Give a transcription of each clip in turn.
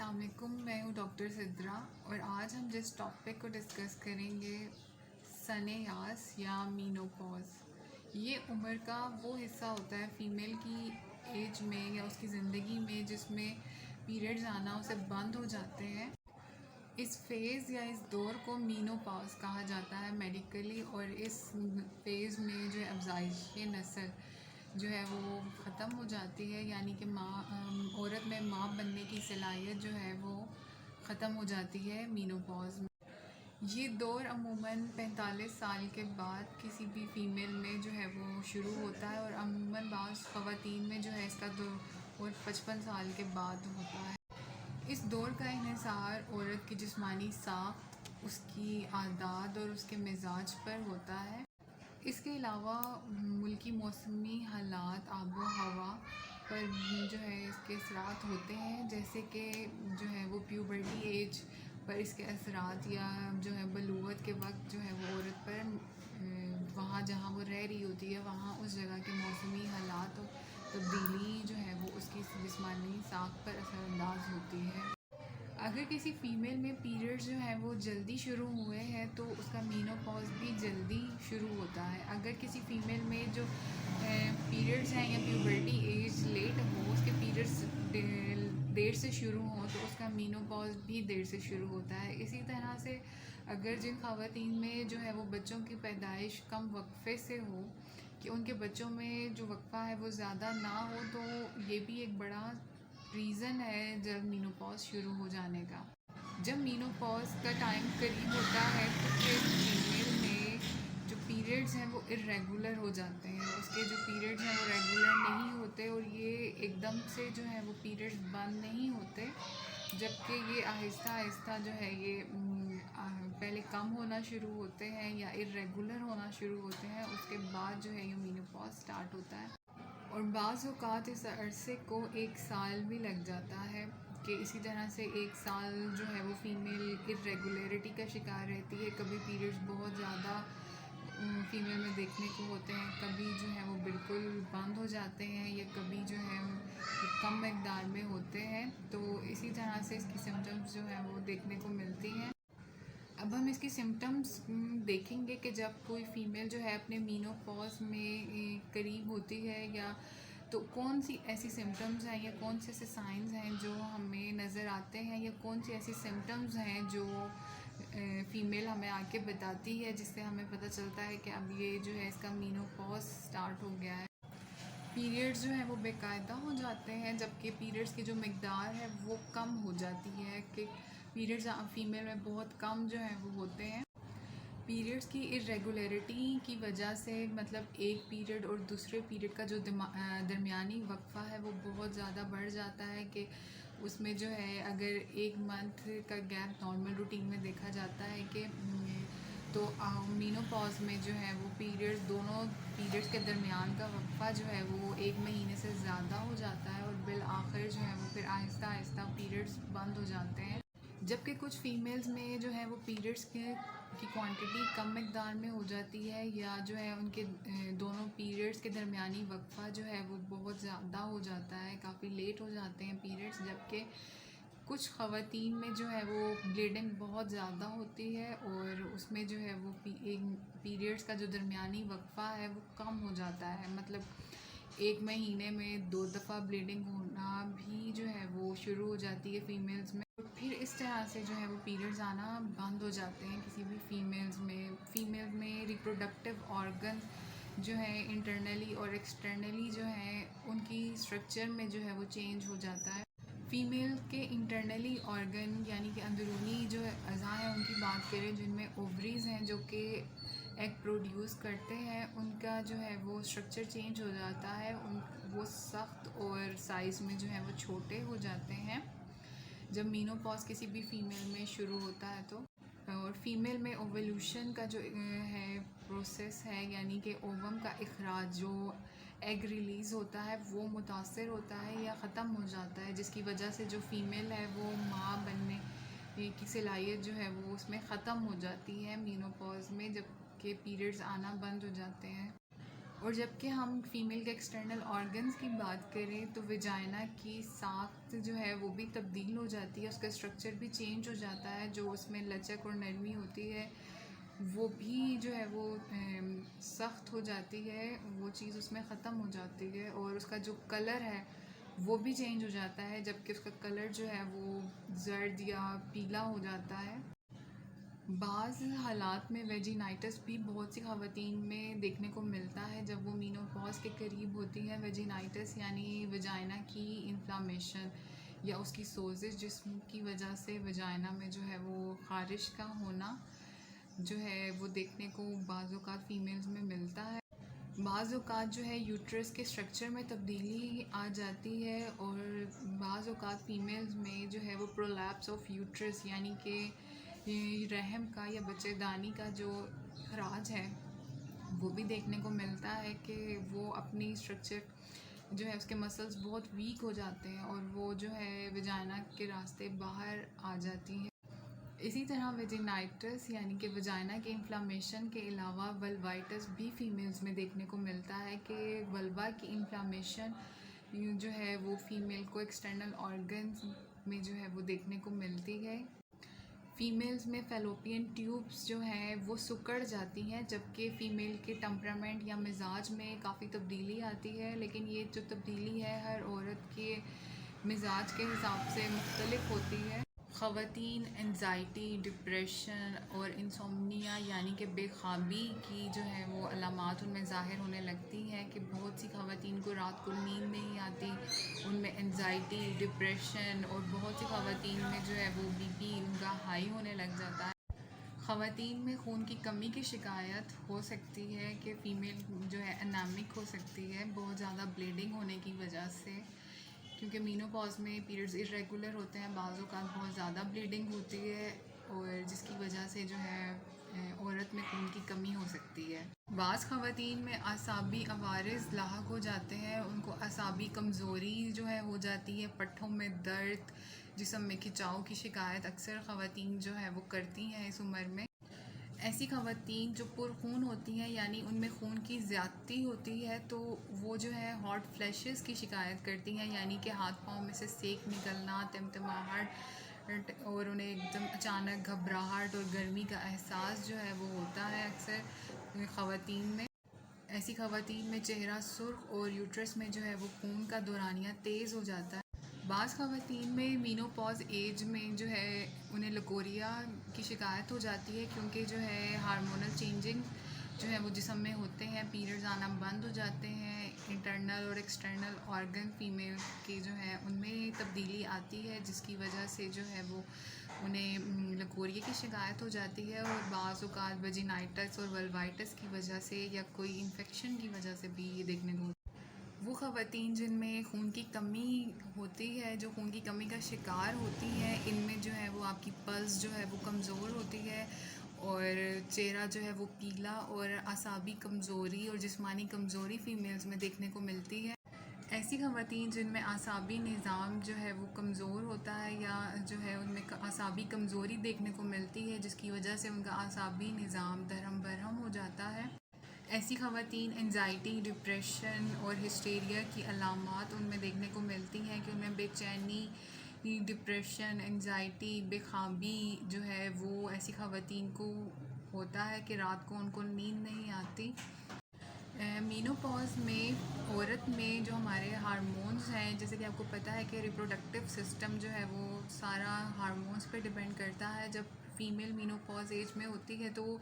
अस्सलामुअलैकुम, मैं हूँ डॉक्टर सिद्रा और आज हम जिस टॉपिक को डिस्कस करेंगे सनेयास या मीनोपॉज। ये उम्र का वो हिस्सा होता है फ़ीमेल की एज में या उसकी ज़िंदगी में जिसमें पीरियड्स आना उसे बंद हो जाते हैं। इस फेज़ या इस दौर को मीनोपॉज कहा जाता है मेडिकली, और इस फेज़ में जो है अफ़ज़ाइश नस्ल जो है वो ख़त्म हो जाती है, यानी कि औरत में माँ बनने की सलाहियत जो है वो ख़त्म हो जाती है मीनोपॉज़ में। ये दौर अमूमन 45 साल के बाद किसी भी फ़ीमेल में जो है वो शुरू होता है, और अमूमन बाज़ ख़वातीन में जो है इसका दौर 55 साल के बाद होता है। इस दौर का इन्हिसार औरत की जिस्मानी साख्त, उसकी आदत और उसके मिजाज पर होता है। इसके अलावा मुल्की मौसमी हालात, आबो हवा पर जो है इसके असरात होते हैं, जैसे कि जो है वो प्यूबर्टी एज पर इसके असरात, या जो है बलूगत के वक्त जो है वो औरत पर वहाँ जहाँ वो रह रही होती है वहाँ उस जगह के मौसमी हालात और तब्दीली जो है वो उसकी जिस्मानी साख पर असरअंदाज होती है। अगर किसी फ़ीमेल में पीरियड्स जो है वो जल्दी शुरू हुए हैं तो उसका मीनोपॉज़ भी जल्दी शुरू होता है। अगर किसी फ़ीमेल में जो पीरियड्स हैं या प्यूबर्टी एज लेट हो, उसके पीरियड्स देर से शुरू हों तो उसका मीनोपॉज़ भी देर से शुरू होता है। इसी तरह से अगर जिन ख़वातीन में जो है वो बच्चों की पैदाइश कम वक्फ़े से हो, कि उनके बच्चों में जो वक्फ़ा है वो ज़्यादा ना हो, तो ये भी एक बड़ा रीज़न है जब मीनोपॉज़ शुरू हो जाने का। जब मीनोपॉज़ का टाइम करीब होता है तो फिर फीमेल में जो पीरियड्स हैं वो इर्रेगुलर हो जाते हैं। उसके जो पीरियड्स हैं वो रेगुलर नहीं होते, और ये एकदम से जो है वो पीरियड्स बंद नहीं होते, जबकि ये आहिस्ता आहिस्ता जो है ये पहले कम होना शुरू होते हैं या इर्रेगुलर होना शुरू होते हैं। उसके बाद जो है ये मीनोपॉज़ स्टार्ट होता है, और बाज़ औक़ात इस अरसे को 1 साल भी लग जाता है। कि इसी तरह से 1 साल जो है वो फ़ीमेल इर्रेगुलरिटी का शिकार रहती है। कभी पीरियड्स बहुत ज़्यादा फ़ीमेल में देखने को होते हैं, कभी जो है वो बिल्कुल बंद हो जाते हैं, या कभी जो है वो कम मकदार में होते हैं। तो इसी तरह से इसकी सिम्टम्स जो है वो देखने को मिलती हैं। अब हम इसकी सिम्टम्स देखेंगे कि जब कोई फ़ीमेल जो है अपने मीनोपॉज़ में करीब होती है, या तो कौन सी ऐसी सिम्टम्स हैं या कौन से ऐसे साइंस हैं जो हमें नज़र आते हैं, या कौन सी ऐसी सिम्टम्स हैं जो फ़ीमेल हमें आके बताती है, जिससे हमें पता चलता है कि अब ये जो है इसका मीनोपॉज़ स्टार्ट हो गया है। पीरियड्स जो हैं वो बेकायदा हो जाते हैं, जबकि पीरियड्स की जो मकदार है वो कम हो जाती है, कि पीरियड्स फ़ीमेल में बहुत कम जो है वो होते हैं। पीरियड्स की इरेगुलरिटी की वजह से, मतलब एक पीरियड और दूसरे पीरियड का जो दरमियानी वक्फ़ा है वो बहुत ज़्यादा बढ़ जाता है, कि उसमें जो है अगर 1 मंथ का गैप नॉर्मल रूटीन में देखा जाता है कि तो मीनोपॉज़ में जो है वो पीरियड्स, दोनों पीरियड्स के दरमियान का वक्फ़ा जो है वो 1 महीने से ज़्यादा हो जाता है, और बिल आखिर जो है वो फिर आहिस्ता आहिस्ता पीरियड्स बंद हो जाते हैं। जबकि कुछ फ़ीमेल्स में जो है वो पीरियड्स की क्वांटिटी कम मकदार में हो जाती है, या जो है उनके दोनों पीरियड्स के दरमियानी वक्फ़ा जो है वो बहुत ज़्यादा हो जाता है, काफ़ी लेट हो जाते हैं पीरियड्स। जबकि कुछ ख़वातीन में जो है वो ब्लीडिंग बहुत ज़्यादा होती है, और उसमें जो है वो पीरियड्स का जो दरमियानी वक्फ़ा है वो कम हो जाता है। मतलब 1 महीने में 2 दफ़ा ब्लीडिंग होना भी जो है वो शुरू हो जाती है फ़ीमेल्स में। फिर इस तरह से जो है वो पीरियड्स आना बंद हो जाते हैं किसी भी फ़ीमेल में रिप्रोडक्टिव ऑर्गन जो है इंटरनली और एक्सटर्नली जो है उनकी स्ट्रक्चर में जो है वो चेंज हो जाता है। फ़ीमेल के इंटरनली ऑर्गन यानी कि अंदरूनी जो अज़ा हैं उनकी बात करें, जिनमें ओवरीज़ हैं जो कि एग प्रोड्यूस करते हैं, उनका जो है वो स्ट्रक्चर चेंज हो जाता है। वो सख्त और साइज़ में जो है वो छोटे हो जाते हैं जब मीनोपॉज़ किसी भी फ़ीमेल में शुरू होता है। तो और फ़ीमेल में ओवल्यूशन का जो है प्रोसेस है, यानी कि ओवम का इखराज, जो एग रिलीज़ होता है वो मुतासर होता है या ख़त्म हो जाता है, जिसकी वजह से जो फ़ीमेल है वो माँ बनने की सलाहियत जो है वो उसमें ख़त्म हो जाती है मीनोपॉज़ में, जबकि पीरियड्स आना बंद हो जाते हैं। और जबकि हम फीमेल के एक्सटर्नल ऑर्गन्स की बात करें तो वजाइना की साख्त जो है वो भी तब्दील हो जाती है, उसका स्ट्रक्चर भी चेंज हो जाता है, जो उसमें लचक और नरमी होती है वो भी जो है वो सख्त हो जाती है, वो चीज़ उसमें ख़त्म हो जाती है और उसका जो कलर है वो भी चेंज हो जाता है, जबकि उसका कलर जो है वो जर्द या पीला हो जाता है। बाज़ हालात में वेजिनाइटिस भी बहुत सी ख़वातीन में देखने को मिलता है जब वो मीनोपॉज़ के करीब होती है। वेजिनाइटिस यानी वजाइना की इन्फ्लामेशन या उसकी सोजिश, जिसम की वजह से वजाइना में जो है वो ख़ारिश का होना जो है वो देखने को बाज़ औक़ात फ़ीमेल्स में मिलता है। बाज़ औक़ात जो है यूट्रस के स्ट्रक्चर में तब्दीली आ जाती है और बाज़ औक़ात फ़ीमेल्स में जो है वो प्रोलैप्स ऑफ यूट्रस यानी कि रहम का या बच्चेदानी का जो राज है वो भी देखने को मिलता है कि वो अपनी स्ट्रक्चर जो है उसके मसल्स बहुत वीक हो जाते हैं और वो जो है वजाइना के रास्ते बाहर आ जाती हैं। इसी तरह वेजिनाइटिस यानी कि वजाइना के इन्फ्लामेशन के अलावा वल्वाइटिस भी फीमेल्स में देखने को मिलता है कि वल्वा की इन्फ्लामेशन जो है वो फीमेल को एक्सटर्नल ऑर्गन्स में जो है वो देखने को मिलती है। फीमेल्स में फेलोपियन ट्यूब्स जो हैं वो सिकुड़ जाती हैं, जबकि फ़ीमेल के टेम्परामेंट या मिजाज में काफ़ी तब्दीली आती है, लेकिन ये जो तब्दीली है हर औरत के मिजाज के हिसाब से मुख्तलिफ होती है। ख़वातीन एंजाइटी, डिप्रेशन और इंसोम्निया यानी कि बेख्वाबी की जो है वो अलामात उनमें ज़ाहिर होने लगती हैं कि बहुत सी ख़वातीन को रात को नींद नहीं आती, उनमें एंजाइटी, डिप्रेशन और बहुत सी ख़वातीन में जो है वो बीपी उनका हाई होने लग जाता है। ख़वातीन में खून की कमी की शिकायत हो सकती है कि फ़ीमेल जो है एनामिक हो सकती है बहुत ज़्यादा ब्लीडिंग होने की वजह से, क्योंकि मीनोपॉज़ में पीरियड्स इरेगुलर होते हैं, बाज़ औक़ात बहुत ज़्यादा ब्लीडिंग होती है और जिसकी वजह से जो है औरत में खून की कमी हो सकती है। बाज़ ख़वातीन में असाबी अवारिस लाहक हो जाते हैं, उनको असाबी कमज़ोरी जो है हो जाती है, पट्ठों में दर्द, जिस्म में खिंचाव की शिकायत अक्सर ख़वातीन जो है वो करती हैं इस उम्र में। ऐसी ख़वातीन जो पुरख़ून होती हैं यानी उनमें खून की ज़्यादती होती है तो वो जो है हॉट फ्लैशेस की शिकायत करती हैं, यानी कि हाथ पाँव में से सेक निकलना, टिमटिमाहट और उन्हें एकदम अचानक घबराहट और गर्मी का एहसास जो है वो होता है अक्सर ख़वातीन में। ऐसी ख़वातीन में चेहरा सुर्ख और यूट्रस में जो है वो खून का दौरानिया तेज़ हो जाता है। बाज़ ख़वातीन में मीनोपॉज़ एज में जो है उन्हें लकोरिया की शिकायत हो जाती है, क्योंकि जो है हार्मोनल चेंजिंग जो है वो जिस्म में होते हैं, पीरियड्स आना बंद हो जाते हैं, इंटरनल और एक्सटर्नल ऑर्गन फीमेल के जो है उनमें तब्दीली आती है, जिसकी वजह से जो है वो उन्हें लकोरिया की शिकायत हो जाती है और बाज़ औक़ात वेजिनाइटिस और वल्वाइटिस की वजह से या कोई इन्फेक्शन की वजह से भी ये देखने को। वो ख़वातीन जिनमें खून की कमी होती है, जो खून की कमी का शिकार होती हैं, इनमें जो है वो आपकी पल्स जो है वो कमज़ोर होती है और चेहरा जो है वो पीला और असाबी कमज़ोरी और जिस्मानी कमज़ोरी फ़ीमेल्स में देखने को मिलती है। ऐसी ख़वातीन जिनमें आसाबी निज़ाम जो है वो कमज़ोर होता है या जो है उनमें आसाबी कमज़ोरी देखने को मिलती है, जिसकी वजह से उनका आसाबी निज़ाम दरहम बरहम हो जाता है। ऐसी ख़वातीन एंजाइटी, डिप्रेशन और हिस्टीरिया की अलामात उनमें देखने को मिलती हैं कि उनमें बेचैनी, डिप्रेशन, एंजाइटी, बेख्वाबी जो है वो ऐसी ख़वातीन को होता है कि रात को उनको नींद नहीं आती। मीनोपॉज़ में औरत में जो हमारे हार्मोन्स हैं, जैसे कि आपको पता है कि रिप्रोडक्टिव सिस्टम जो है वो सारा हार्मोन्स पे डिपेंड करता है। जब फीमेल मीनोपॉज़ एज में होती है तो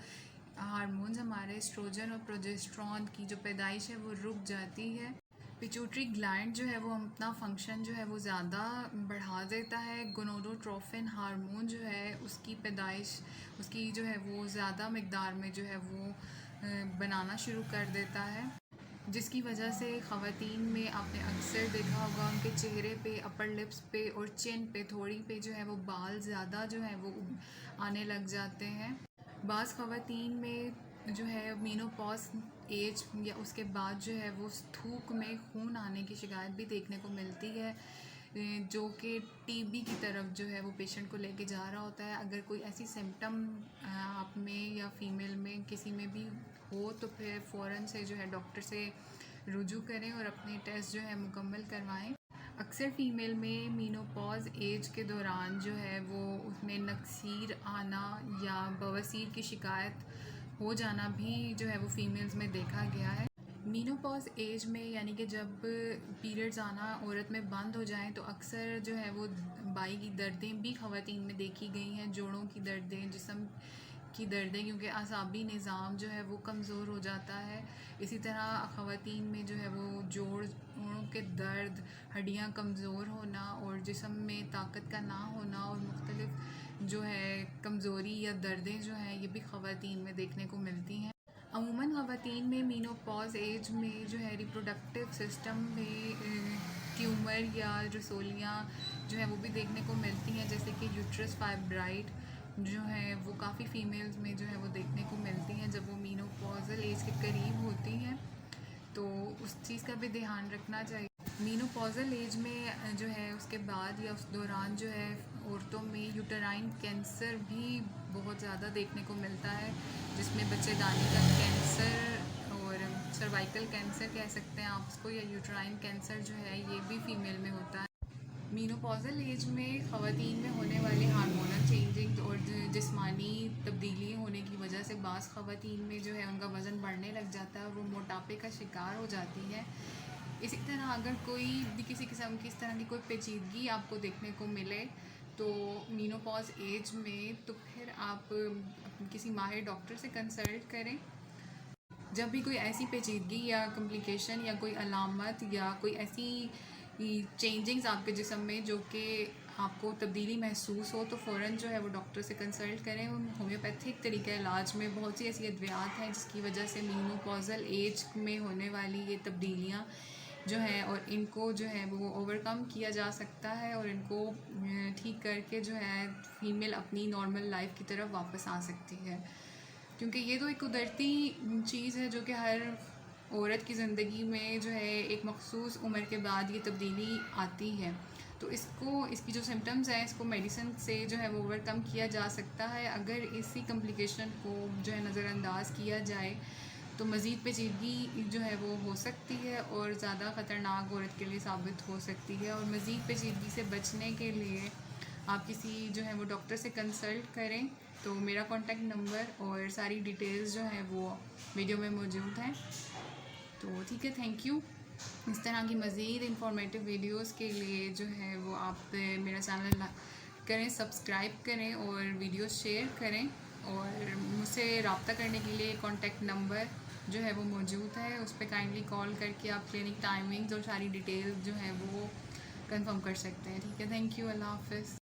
हार्मोन्स हमारे एस्ट्रोजन और प्रोजेस्टेरॉन की जो पैदाइश है वो रुक जाती है। पिट्यूटरी ग्लैंड जो है वो अपना फंक्शन जो है वो ज़्यादा बढ़ा देता है। गोनोडोट्रोफिन हार्मोन जो है उसकी पैदाइश उसकी जो है वो ज़्यादा मकदार में जो है वो बनाना शुरू कर देता है, जिसकी वजह से ख़वातीन में आपने अक्सर देखा होगा उनके चेहरे पे, अपर लिप्स पे और चिन पे, थोड़ी पे जो है वो बाल ज़्यादा जो है वो आने लग जाते हैं। बाज़ ख़वातीन में जो है मीनोपॉज़ एज या उसके बाद जो है वो थूक में खून आने की शिकायत भी देखने को मिलती है, जो कि टीबी की तरफ जो है वो पेशेंट को लेके जा रहा होता है। अगर कोई ऐसी सिम्टम आप में या फीमेल में किसी में भी हो तो फिर फ़ौरन से जो है डॉक्टर से रुजू करें और अपने टेस्ट जो है मुकम्मल करवाएं। अक्सर फ़ीमेल में मीनोपॉज़ एज के दौरान जो है वो उसमें नक्सीर आना या बवासीर की शिकायत हो जाना भी जो है वो फ़ीमेल्स में देखा गया है। मीनोपॉज़ एज में यानी कि जब पीरियड्स आना औरत में बंद हो जाएं तो अक्सर जो है वो बाई की दर्दें भी ख़वातीन में देखी गई हैं, जोड़ों की दर्दें, जिस्म की दर्दें, क्योंकि आसाबी निज़ाम जो है वो कमज़ोर हो जाता है। इसी तरह ख़वातीन में जो है वो जोड़ों के दर्द, हड्डियाँ कमज़ोर होना और जिस्म में ताकत का ना होना और मुख्तलिफ़ जो है कमज़ोरी या दर्दें जो हैं ये भी ख़वातीन में देखने को मिलती हैं। अमूमन ख़वातीन में मीनोपॉज़ एज में जो है रिप्रोडक्टिव सिस्टम में ट्यूमर या रसोलियाँ जो है वो भी देखने को मिलती हैं, जैसे कि यूट्रस फाइब्राइड जो है वो काफ़ी फ़ीमेल्स में जो है वो देखने को मिलती हैं जब वो मीनोपॉज़ल एज के करीब होती हैं, तो उस चीज़ का भी ध्यान रखना चाहिए। मीनोपॉज़ल एज में जो है उसके बाद या उस दौरान जो है औरतों में यूटराइन कैंसर भी बहुत ज़्यादा देखने को मिलता है, जिसमें बच्चेदानी का कैंसर और सर्वाइकल कैंसर कह सकते हैं आप उसको, या यूटराइन कैंसर जो है ये भी फ़ीमेल में होता है। मीनोपॉज़ल एज में ख़वातीन में होने वाले हार्मोनल चेंजिंग और जिस्मानी तब्दीली होने की वजह से बाज़ ख़वातीन में जो है उनका वज़न बढ़ने लग जाता है और वो मोटापे का शिकार हो जाती है। इसी तरह अगर कोई भी किसी किस्म की इस तरह की कोई पेचीदगी आपको देखने को मिले तो मीनोपॉज़ एज में, तो फिर आप किसी माहिर डॉक्टर से कंसल्ट करें। जब भी कोई ऐसी पेचीदगी या कॉम्प्लिकेशन या कोई अलामत या कोई ऐसी चेंजिंग्स आपके जिस्म में जो कि आपको तब्दीली महसूस हो तो फ़ौरन जो है वो डॉक्टर से कंसल्ट करें। होम्योपैथिक तरीक़ा इलाज में बहुत सी ऐसी अद्वियात हैं जिसकी वजह से मीनोपॉज़ल एज में होने वाली ये तब्दीलियाँ जो हैं और इनको जो है वो ओवरकम किया जा सकता है और इनको ठीक करके जो है फ़ीमेल अपनी नॉर्मल लाइफ की तरफ वापस आ सकती है, क्योंकि ये तो एक कुदरती चीज़ है जो कि हर औरत की ज़िंदगी में जो है एक मखसूस उम्र के बाद ये तब्दीली आती है। तो इसकी जो सिम्टम्स हैं इसको मेडिसिन से जो है वो ओवरकम किया जा सकता है। अगर इसी कॉम्प्लिकेशन को जो है नज़रअंदाज किया जाए तो मज़ीद पेचीदगी जो है वो हो सकती है और ज़्यादा ख़तरनाक औरत के लिए साबित हो सकती है। और मज़ीद पेचीदगी से बचने के लिए आप किसी जो है वो डॉक्टर से कंसल्ट करें। तो मेरा कॉन्टैक्ट नंबर और सारी डिटेल्स जो है वो वीडियो में मौजूद हैं। तो ठीक है, थैंक यू। इस तरह की मज़ीद इंफॉर्मेटिव वीडियोस के लिए जो है वो आप मेरा चैनल करें, सब्सक्राइब करें और वीडियो शेयर करें। और मुझसे रब्ता करने के लिए कॉन्टैक्ट नंबर जो है वो मौजूद है, उस पर काइंडली कॉल करके आप क्लिनिक टाइमिंग्स और सारी डिटेल्स जो है वो कंफर्म कर सकते हैं। ठीक है, थैंक यू, अल्लाह हाफ़िज़।